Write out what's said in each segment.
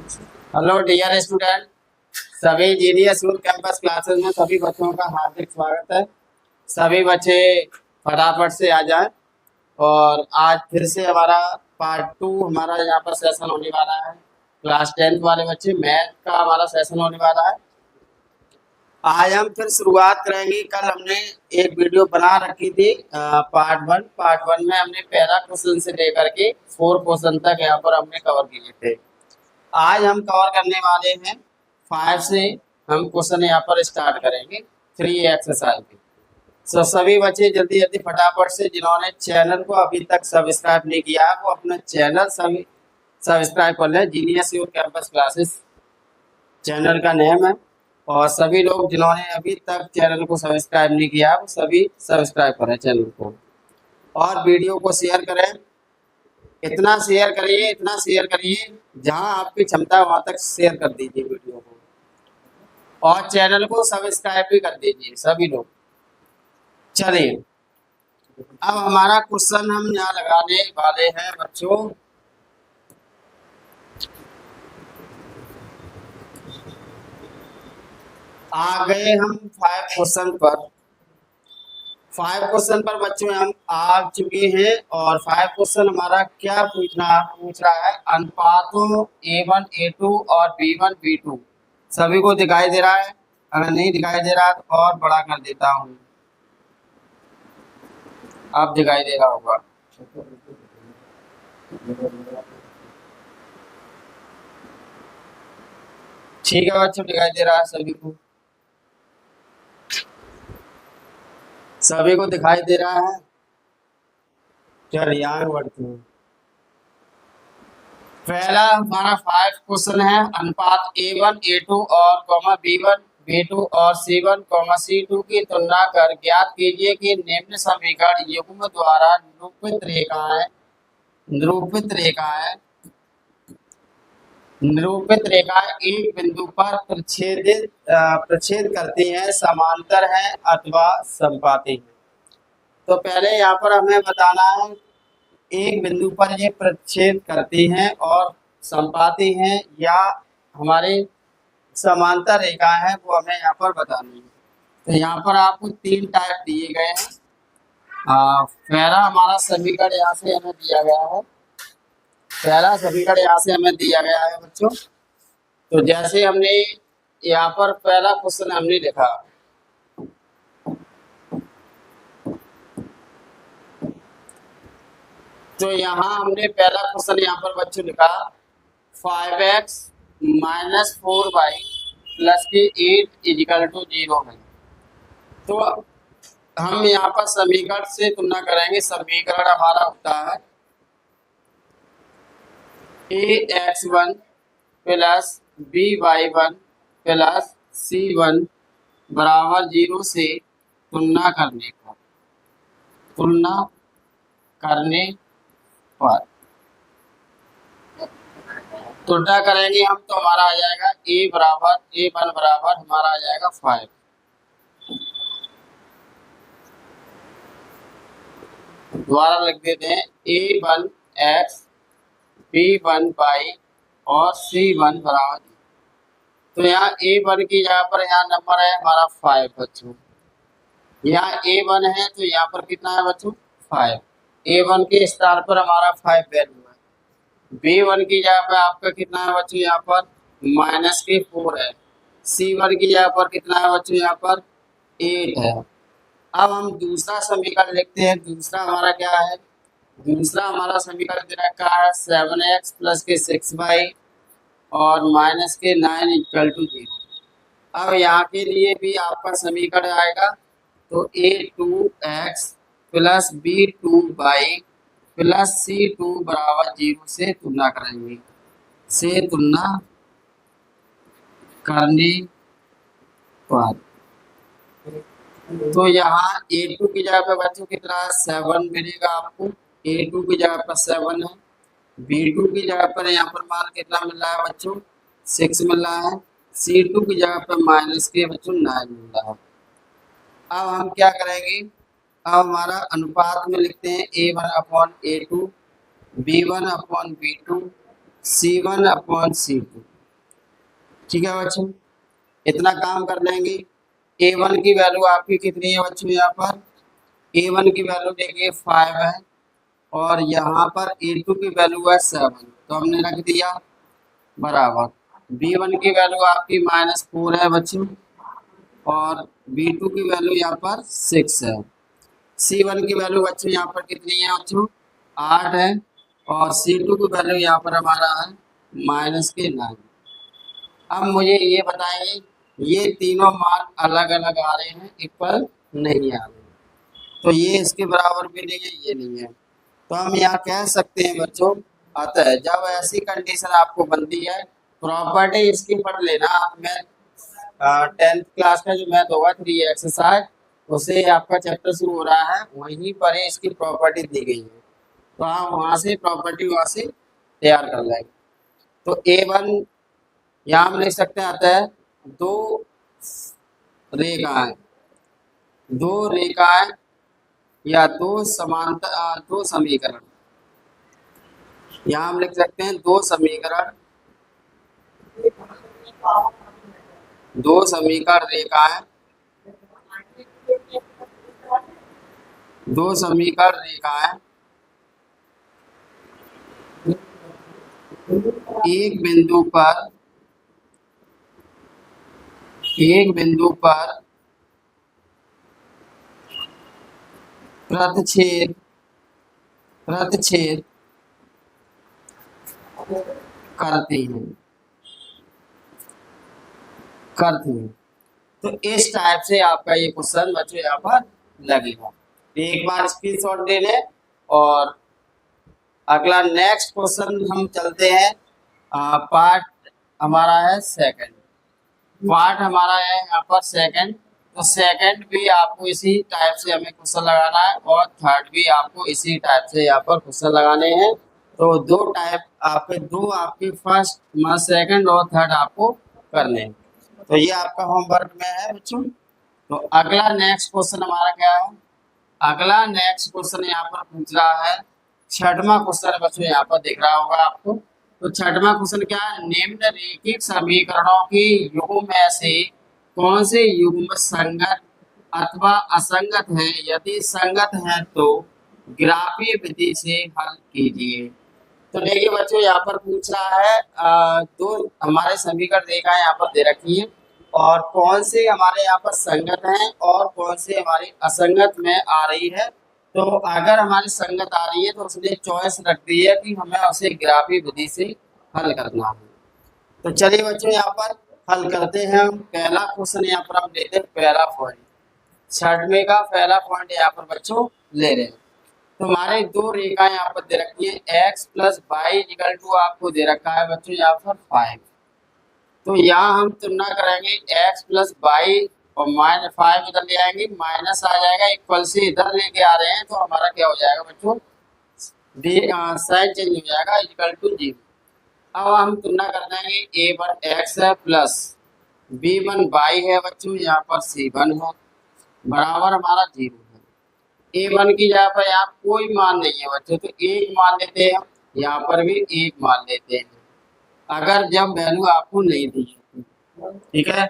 Hello dear student. सभी GDS school campus classes में सभी बच्चों का हार्दिक स्वागत है। सभी बच्चे फटाफट से आ जाएं। और आज फिर से हमारा पार्ट 2 हमारा यहाँ पर सेशन होने वाला है। क्लास 10th वाले बच्चे मैथ का हमारा सेशन होने वाला है। आज हम फिर शुरुआत करेंगे। कल हमने एक वीडियो बना रखी थी पार्ट 1 में हमने पहला क्वेश्चन से लेकर के 4 क्वेश्चन तक यहाँ पर हमने कवर किए थे। आज हम कवर करने वाले हैं 5 से। हम क्वेश्चन यहाँ पर स्टार्ट करेंगे 3 एक्सरसाइज के। सभी बच्चे जल्दी जल्दी फटाफट से जिन्होंने चैनल को अभी तक सब्सक्राइब नहीं किया वो अपना चैनल सभी सब्सक्राइब कर लें। Genius your campus classes channel का नेम है। और सभी लोग जिन्होंने अभी तक चैनल को सब्सक्राइब नहीं किया वो सभी सब्सक्राइब करें चैनल को और वीडियो को शेयर करें। इतना शेयर करिए जहां आपकी क्षमता है वहां तक शेयर कर दीजिए वीडियो को और चैनल को सब्सक्राइब भी कर दीजिए सभी लोग। चलिए अब हमारा क्वेश्चन हम यहाँ लगाने वाले हैं बच्चों। आ गए हम 5 क्वेश्चन पर बच्चों हम आ चुके हैं। और 5 क्वेश्चन हमारा क्या पूछ रहा है अनुपातों A1 A2 और B1 B2 सभी को दिखाई दे रहा है। अगर नहीं दिखाई दे रहा तो और बड़ा कर देता हूँ। आप दिखाई दे रहा होगा। ठीक है बच्चों दिखाई दे रहा है सभी को दिखाई दे रहा है। चलिए आगे बढ़ते हैं। पहला हमारा 5 क्वेश्चन है अनुपात A1 A2 और B1 B2 और C1 C2 की तुलना कर ज्ञात कीजिए कि निम्न समीकरण युग्म द्वारा निरूपित रेखाएं एक बिंदु पर प्रच्छेद करती हैं, समांतर हैं अथवा समपाती हैं। तो पहले यहाँ पर हमें बताना है एक बिंदु पर ये प्रच्छेद करती हैं और समपाती हैं या हमारे समांतर रेखा है वो हमें यहाँ पर बतानी है। तो यहाँ पर आपको 3 टाइप दिए गए हैं। पहला हमारा समीकरण यहाँ से हमें दिया गया है। बच्चों। तो जैसे हमने यहाँ पर पहला क्वेश्चन हमने लिखा तो यहाँ हमने पहला क्वेश्चन यहाँ पर बच्चों लिखा 5x - 4y + 8 = 0 है। तो हम यहाँ पर समीकरण से तुलना करेंगे। समीकरण हमारा होता है ax1 + by1 + c1 = 0 से तुलना करने पर तुलना करेंगे हम तो हमारा आ जाएगा a1 बराबर हमारा आ जाएगा 5। दोबारा लिख देते हैं a1x b1y और c1 बराबर। तो यहाँ a1 की जगह पर यहाँ नंबर है हमारा 5 बच्चों। यहाँ a1 है तो यहाँ पर कितना है बच्चों 5। a1 के स्थान पर हमारा 5 वैल्यू है। b1 की जगह पर आपका कितना है बच्चों यहाँ पर -4 है। c1 की जगह पर कितना है बच्चों यहाँ पर 8 है। अब हम दूसरा समीकरण लिखते हैं। दूसरा हमारा क्या है? दूसरा हमारा समीकरण दे रखा है 7x + 6y और -9 = 0। अब यहाँ के लिए भी आपका समीकरण आएगा तो a2x + b2y + c2 = 0 से तुलना करेंगे। पर तो यहाँ a2 की जगह पे बच्चों कितना है 7 मिलेगा आपको। a2 की जगह पर 7 है। b2 की जगह पर यहाँ पर मान कितना मिल रहा है बच्चों 6 मिल रहा है। c2 की जगह पर बच्चों 9 मिल रहा है। अब हम क्या करेंगे? अब हमारा अनुपात में लिखते हैं a1/a2 b1/b2 c1/c2। ठीक है बच्चों, इतना काम कर लेंगे। A1 की वैल्यू आपकी कितनी है बच्चों, यहाँ पर A1 की वैल्यू देखिए 5 है और यहाँ पर A2 की वैल्यू है 7, तो हमने रख दिया बराबर। B1 की वैल्यू आपकी -4 है बच्चों और B2 की वैल्यू यहाँ पर 6 है। C1 की वैल्यू बच्चों यहाँ पर कितनी है बच्चों, 8 है और C2 की वैल्यू यहाँ पर हमारा है -9। अब मुझे ये बताइए, ये तीनों मान अलग अलग आ रहे हैं, इक्वल नहीं आ रहे, तो ये इसके बराबर भी नहीं है, ये नहीं है, तो हम यहाँ कह सकते हैं बच्चों, अतः जब ऐसी कंडीशन आपको बनती है, प्रॉपर्टी इसकी पढ़ लेना आप। मैं 10th क्लास का जो मैथ होगा 3 एक्सरसाइज, उसे आपका चैप्टर शुरू हो रहा है, वहीं पर ही इसकी प्रॉपर्टी दी गई है, तो आप वहाँ से प्रॉपर्टी वहाँ से तैयार कर लेंगे। तो A1 यहाँ हम लिख सकते हैं, अतः दो रेखाएं या दो समांतर दो समीकरण, यहाँ हम लिख सकते हैं दो समीकरण रेखाएं, दो समीकरण रेखाएं एक बिंदु पर प्रतिच्छेद करती हैं। तो इस टाइप से आपका ये क्वेश्चन बच्चों यहाँ पर लगेगा। एक बार स्क्रीनशॉट ले लें और अगला नेक्स्ट क्वेश्चन हम चलते हैं। पार्ट हमारा है सेकंड, पार्ट हमारा है यहाँ पर सेकंड, तो सेकंड भी आपको इसी टाइप से हमें क्वेश्चन लगाना है और थर्ड भी आपको इसी टाइप से यहाँ पर क्वेश्चन लगाने हैं। तो दो टाइप आपके फर्स्ट सेकंड और थर्ड आपको करने हैं। तो ये आपका होमवर्क में है बच्चों। तो अगला नेक्स्ट क्वेश्चन हमारा क्या है, अगला नेक्स्ट क्वेश्चन यहाँ पर पूछ रहा है, छठवां क्वेश्चन बच्चों यहाँ पर दिख रहा होगा आपको। तो छठवां क्वेश्चन क्या है, निम्नलिखित समीकरणों की युग्म में से कौन से युग्म संगत अथवा असंगत है, यदि संगत है तो ग्राफीय विधि से हल कीजिए। तो देखिए बच्चों, यहाँ पर पूछ रहा है दो हमारे समीकरण रेखाएं यहाँ पर दे रखी है और कौन से हमारे यहाँ पर संगत हैं और कौन से हमारी असंगत में आ रही है। तो अगर हमारी संगत आ रही है तो उसने चॉइस रख दी है कि हमें उसे ग्राफीय विधि से हल करना है। तो चलिए बच्चों, यहाँ पर हल करते हैं हम। पहला क्वेश्चन यहाँ पर हम लेते हैं, पहला पॉइंट छठवें का पहला पॉइंट यहाँ पर बच्चों ले रहे हैं। तो हमारे दो रेखाएं यहाँ पर दे रखी है, x plus y equal to आपको दे रखा है बच्चों यहाँ पर 5। तो यहाँ हम तुलना करेंगे x प्लस वाई और -5 इधर ले आएंगे, माइनस आ जाएगा, इक्वल से इधर लेके आ रहे हैं, तो हमारा क्या हो जाएगा बच्चों, साइन चेंज हो जाएगा, इक्वल टू 0। अब हम तुलना कर देंगे, A1 x है प्लस B1 y है बच्चों, यहाँ पर C1 है, बराबर हमारा 0 है। A1 की जगह पर यहाँ कोई मान नहीं है बच्चों, तो 1 मान लेते हैं, यहाँ पर भी 1 मान लेते हैं, अगर जब वैल्यू आपको नहीं दी, ठीक है।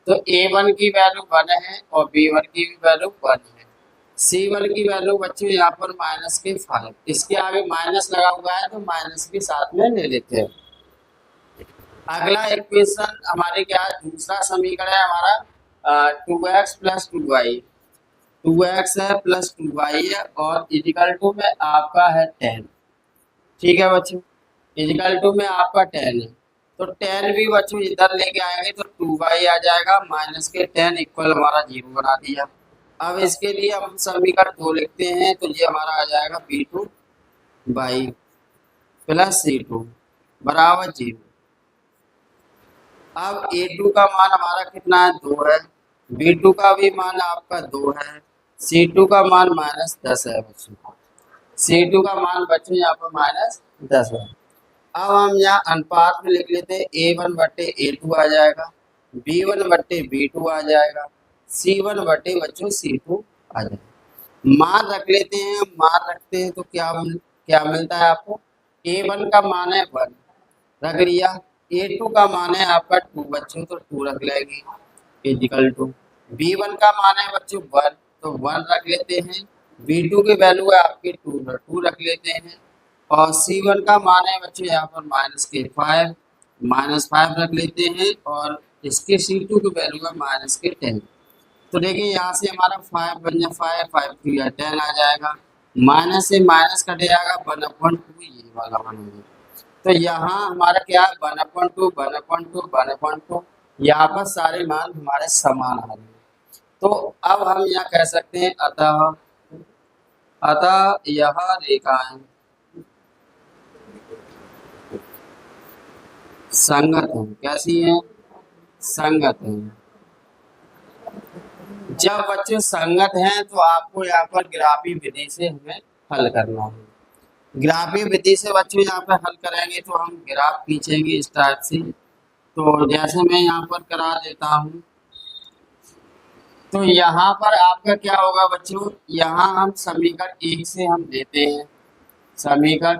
तो A1 की वैल्यू 1 है और B1 की भी वैल्यू 1 है। C1 की वैल्यू बच्चों यहाँ पर -5, इसके आगे माइनस लगा हुआ है तो माइनस के साथ में ले लेते हैं। अगला इक्वेशन हमारे क्या है, दूसरा समीकरण है हमारा 2x प्लस 2y, 2x है प्लस 2y है और इक्वल टू में आपका है 10, ठीक है बच्चों, इक्वल टू में आपका 10 है। तो 10 भी बच्चों इधर लेके आएंगे तो 2y आ जाएगा, माइनस के 10 इक्वल हमारा 0 बना दिया। अब इसके लिए हम समीकरण 2 लिखते हैं, तो ये हमारा आ जाएगा B2 बाई प्लस C2 बराबर 0। अब A2 का मान हमारा कितना है, 2 है, B2 का भी मान आपका 2 है, C2 का मान -10 है बच्चों, C2 का मान बच्चों यहाँ पर -10 है। अब हम यहाँ अनुपात में लिख लेते हैं, A1 बटे A2 आ जाएगा, B1 बटे B2 आ जाएगा, C1 बटे बच्चों C2 आ जाएगा। मान रख लेते हैं, मान रखते हैं तो क्या मिलता है आपको, A1 का मान है 1 रख लिया, A2 का मान है आपका 2 बच्चों, तो 2 रख लेंगे इजिकल टू। B1 का मान है बच्चों 1, तो 1 रख लेते हैं। B2 की वैल्यू है आपकी 2, तो 2 रख लेते हैं। और C1 का मान है बच्चों यहाँ पर -5, -5 रख लेते हैं। और इसके C2 की वैल्यू है -10। तो देखिए यहाँ से हमारा 5 बन जाए 5, 5 3 10 आ जाएगा। माइनस से माइनस कट जाएगा 1/2, ये वाला वन हो जाएगा। तो यहाँ हमारा क्या है 1/2, 1/2, 1/2। यहाँ पर सारे मान हमारे समान आ रहे हैं। तो अब हम यहाँ कह सकते हैं अतः अतः यह रेखाएं संगत हैं। कैसी हैं? संगत हैं। जब बच्चे संगत हैं तो आपको यहाँ पर ग्राफी विधि से हमें हल करना है। ग्राफी विधि से बच्चों यहाँ पर हल करेंगे तो हम ग्राफ खींचेंगे इस टाइप से। तो जैसे मैं यहाँ पर करा देता हूँ, तो यहाँ पर आपका क्या होगा बच्चों, यहाँ हम समीकरण 1 से हम लेते हैं। समीकरण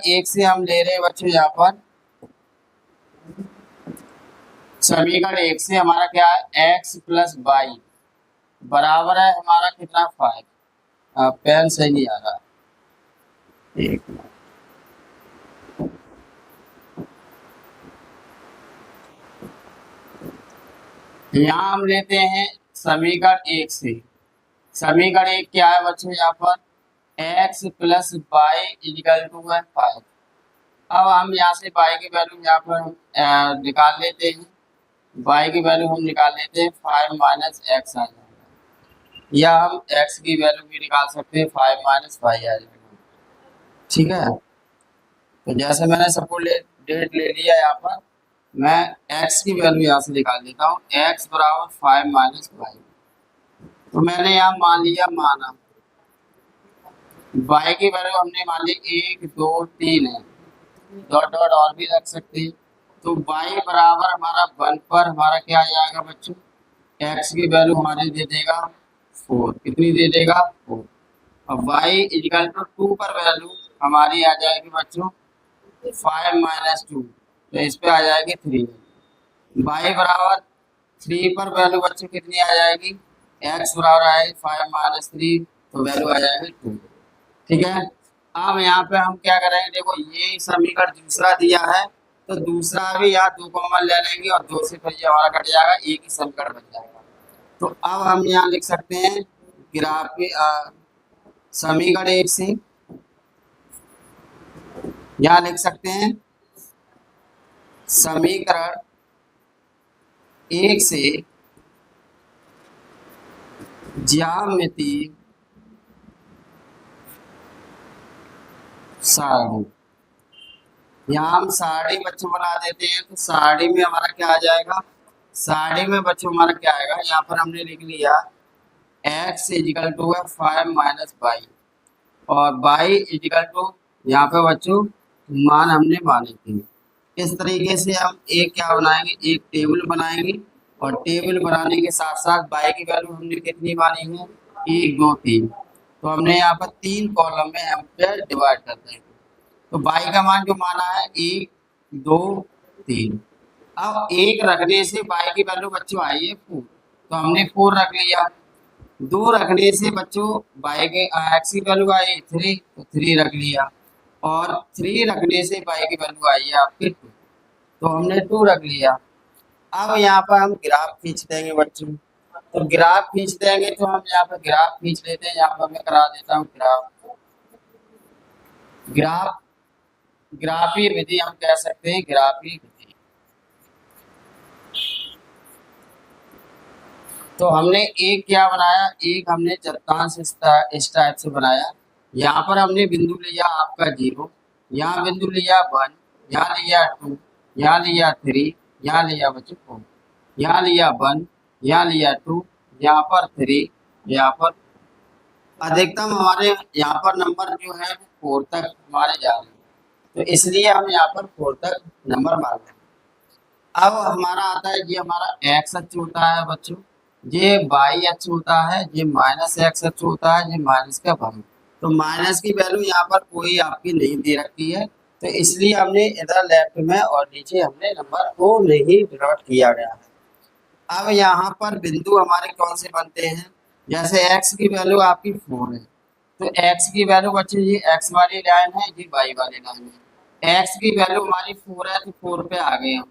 1 से हम ले रहे हैं बच्चों। यहाँ पर समीकरण 1 से हमारा क्या है, x + y बराबर है हमारा कितना 5। पेन सही नहीं आ रहा, एक यहाँ हम लेते हैं समीकरण 1 से। समीकरण 1 क्या है बच्चों, यहाँ पर x + y = 5। अब हम यहाँ से y की वैल्यू यहाँ पर निकाल लेते हैं। y की वैल्यू हम निकाल लेते हैं 5 - x आ जाएगा, या हम x की वैल्यू भी निकाल सकते हैं 5 - y आ जाएगा। ठीक है, तो जैसे मैंने सपोज डेट ले लिया, यहाँ पर मैं x की वैल्यू यहाँ से निकाल लेता हूँ। x = 5 - y, तो मैंने यहाँ मान लिया, माना y की वैल्यू हमने मान ली 1 2 3 है, डॉट डॉट और भी रख सकते हैं। तो y बराबर हमारा 1 पर हमारा क्या आ जाएगा बच्चों, x की वैल्यू हमारे दे देगा 4। कितनी दे देगा? 4। अब y = 2 पर वैल्यू हमारी आ जाएगी बच्चों 5 - 2, तो इस पे आ जाएगी 3। y बराबर 3 पर वैल्यू बच्चों कितनी आ जाएगी, x बराबर आएगी 5 - 3, तो वैल्यू आ जाएगी 2। ठीक है, अब यहाँ पे हम क्या करेंगे, देखो ये समीकरण दूसरा दिया है, तो दूसरा भी यहाँ 2 कॉमन ले लेंगे और 2 से फिर ये हमारा कट जाएगा, एक ही समीकरण बन जाएगा। तो अब हम यहाँ लिख सकते हैं ग्राफी समीकरण 1 से यहाँ लिख सकते हैं समीकरण 1 से ज्यामितीय सारणी। यहाँ हम सारणी बच्चों बना देते हैं, तो सारणी में हमारा क्या आ जाएगा, सारणी में बच्चों हमारा क्या आएगा, यहाँ पर हमने लिख लिया x = 5 - y और y = यहाँ पे बच्चों मान हमने माने थे। इस तरीके से हम एक क्या बनाएंगे, एक टेबल बनाएंगे, और टेबल बनाने के साथ साथ y की वैल्यू हमने कितनी मानी है, 1 2 3। तो हमने यहाँ पर 3 कॉलम में हम डिवाइड कर देंगे। तो y का मान जो माना है 1 2 3। अब 1 रखने से y की वैल्यू बच्चों आई है 4, तो हमने 4 रख लिया। 2 रखने से बच्चों y के x की वैल्यू आई 3, तो 3 रख लिया। और 3 रखने से y की वैल्यू आई है आपकी 2, तो हमने 2 रख लिया। अब यहाँ पर हम ग्राफ खींच देंगे बच्चों। तो ग्राफ खींच देंगे, तो हम यहाँ पर ग्राफ खींच लेते हैं। यहाँ पर मैं करा देता हूँ ग्राफ ग्राफी विधि हम कह सकते हैं, ग्राफी विधि। तो हमने एक क्या बनाया, एक हमने चट्टान से इस टाइप से बनाया। यहाँ पर हमने बिंदु लिया आपका 0, यहाँ बिंदु लिया 1, यहाँ लिया 2, यहाँ लिया 3, यहाँ लिया बच्चों 4, यहाँ लिया 1, यहाँ लिया 2, यहाँ पर 3, यहाँ पर अधिकतम हमारे यहाँ पर नंबर जो है 4 तक हमारे जा रहे हैं, तो इसलिए हम यहाँ पर 4 तक नंबर मान रहे हैं। अब हमारा आता है, ये हमारा x अक्ष होता है बच्चों, ये y अक्ष होता है, ये -x अक्ष होता है, ये माइनस का भाग। तो माइनस की वैल्यू यहाँ पर कोई आपकी नहीं दे रखी है, तो इसलिए हमने इधर लेफ्ट में और नीचे हमने नंबर को नहीं डिनोट किया गया है। अब यहाँ पर बिंदु हमारे कौन से बनते हैं, जैसे x की वैल्यू आपकी 4 है, तो x की वैल्यू बच्चे ये x वाली लाइन है, ये y वाली लाइन है। x की वैल्यू हमारी 4 है, तो 4 पे आ गए हम,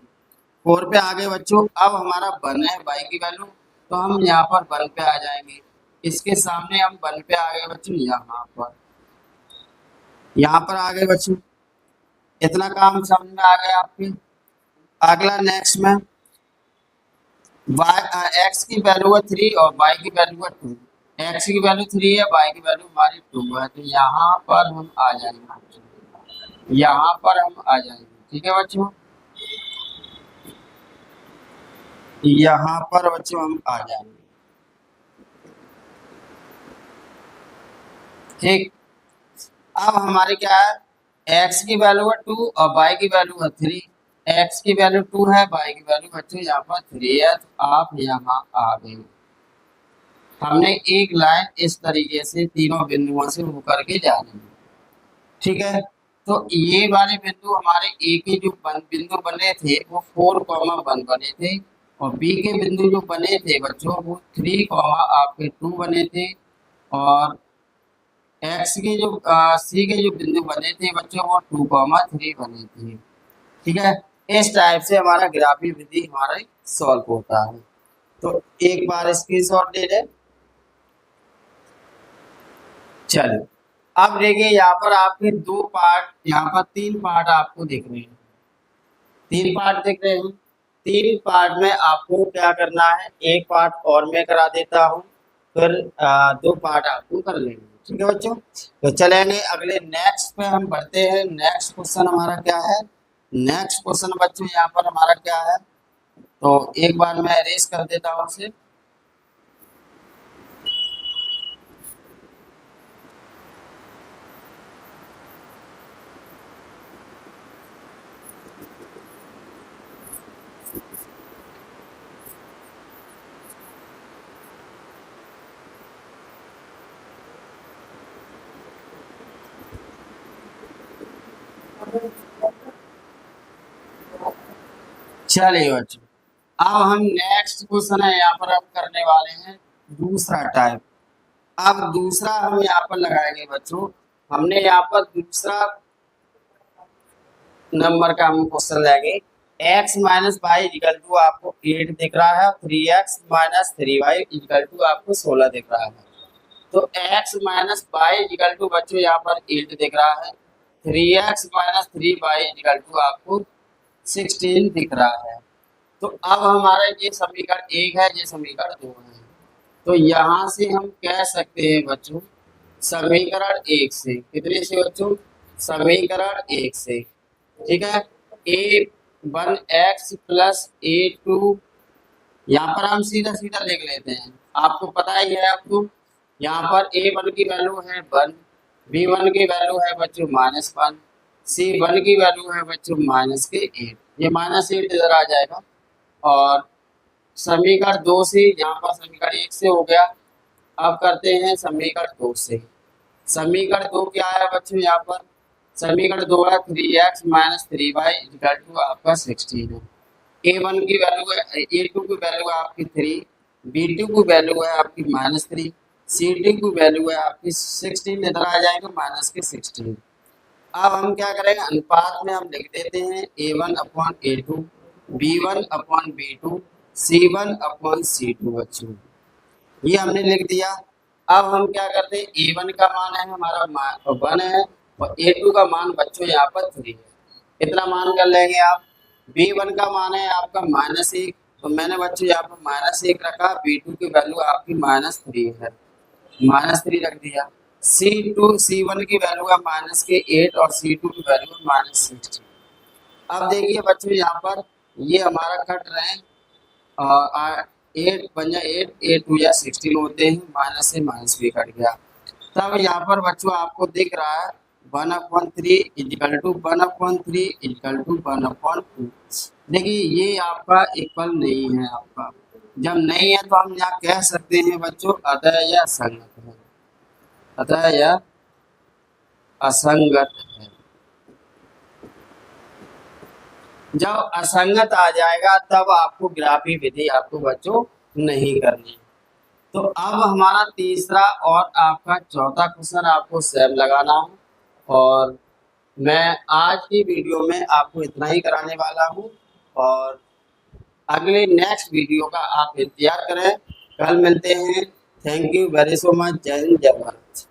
4 पे आ गए बच्चों। अब हमारा 1 है y की वैल्यू, तो हम यहाँ पर 1 पे आ जाएंगे। इसके सामने हम 1 पे आ गए बच्चों, यहाँ पर आ गए बच्चों। इतना काम समझ में आ गया आपके। अगला नेक्स्ट में x की वैल्यू है 3 और y की वैल्यू है 2। x की वैल्यू 3 है, y की वैल्यू हमारी 2 है, तो यहाँ पर हम आ जाएंगे, यहाँ पर हम आ जाएंगे। ठीक है बच्चों, यहाँ पर बच्चों हम आ जाएंगे। ठीक, अब हमारे क्या है, x की वैल्यू है 2 और y की वैल्यू है 3। x की वैल्यू 2 है, y की वैल्यू बच्चों यहाँ पर 3 है, तो आप यहाँ आ गए। हमने एक लाइन इस तरीके से तीनों बिंदुओं से होकर के जानी है। ठीक है, तो ये वाले बिंदु हमारे ए के जो बिंदु बने थे वो 4,1 बने थे, और बी के बिंदु जो बने थे बच्चों वो 3, आपके 2 बने थे, और एक्स के जो सी के जो बिंदु बने थे बच्चों वो 2,3 बने थे। ठीक है, इस टाइप से हमारा ग्राफी विधि हमारा सॉल्व होता है। तो एक बार स्क्रीनशॉट ले लें। चलिए, अब देखिए यहाँ पर आपके दो पार्ट, यहाँ पर 3 पार्ट आपको दिख रहे हैं, 3 पार्ट दिख रहे हैं। 3 पार्ट में आपको क्या करना है, एक पार्ट और मैं करा देता हूँ, फिर 2 पार्ट आपको कर लेंगे। ठीक है बच्चों, तो चलेंगे अगले नेक्स्ट पे हम बढ़ते हैं। नेक्स्ट क्वेश्चन हमारा क्या है, नेक्स्ट क्वेश्चन बच्चों यहाँ पर हमारा क्या है, तो एक बार मैं अरेज कर देता हूँ उसे। चलिए बच्चों, अब हम नेक्स्ट क्वेश्चन है यहाँ पर हम करने वाले हैं दूसरा टाइप। अब दूसरा हम यहाँ पर लगाएंगे बच्चों, हमने यहाँ पर दूसरा नंबर का हम क्वेश्चन लेंगे। x minus y equal to आपको 8 दिख रहा है, 3x minus 3y equal to आपको 16 दिख रहा है। तो x minus y equal to बच्चों यहाँ पर 8 दिख रहा है, 3x minus 3y equal to आपको 16 दिख रहा है। तो अब हमारा ये समीकरण 1 है, ये समीकरण 2 है। तो यहाँ से हम कह सकते हैं बच्चों, समीकरण 1 से, कितने से बच्चों, समीकरण 1 से। ठीक है, a1x प्लस a2, यहाँ पर हम सीधा सीधा लिख लेते हैं, आपको पता ही है। आपको यहाँ पर a1 की वैल्यू है 1, b1 की वैल्यू है बच्चों -1, c1 की वैल्यू है बच्चों -8, ये -8 इधर आ जाएगा। और समीकरण 2 से, यहाँ पर समीकरण 1 से हो गया, अब करते हैं समीकरण 2 से। समीकरण 2 क्या है बच्चों, यहाँ पर समीकरण 2 है 3x minus 3y equal to आपका 16 है। a1 की वैल्यू है, a2 की वैल्यू है आपकी 3, b2 की वैल्यू है आपकी -3, c2 की वैल्यू है आपकी 16, इधर आ जाएगा -16। अब हम क्या करेंगे, अनुपात में हम लिख देते हैं a1/a2, b1/b2, c1/c2 बच्चों, ये हमने लिख दिया। अब हम क्या करते हैं, a1 का मान है हमारा 1 है, और a2 का मान बच्चों यहाँ पर 3 है, कितना मान कर लेंगे आप। b1 का मान है आपका -1, तो मैंने बच्चों यहाँ पर -1 रखा, b2 की वैल्यू आपकी -3 है, -3 रख दिया। c1 की वैल्यू है -8 और c2 की वैल्यू है -16। अब देखिए बच्चों यहाँ पर ये हमारा कट रहे हैं, और 8 बन जाए 8, 8 2 या 16 होते हैं, माइनस से माइनस भी कट गया। तब यहाँ पर बच्चों आपको दिख रहा है 1/3 इक्वल टू 1/3 इक्वल टू 1/2। देखिए ये आपका इक्वल नहीं है, आपका जब नहीं है तो हम यहाँ कह सकते हैं बच्चों अतः यह असंगत है, अतः यह असंगत है। जब असंगत आ जाएगा तब आपको ग्राफी विधि आपको बच्चों नहीं करनी। तो अब हमारा तीसरा और आपका चौथा क्वेश्चन आपको सेम लगाना है, और मैं आज की वीडियो में आपको इतना ही कराने वाला हूँ, और अगले नेक्स्ट वीडियो का आप इंतजार करें। कल मिलते हैं। Thank you very so much. जय हिंद, जय भारत।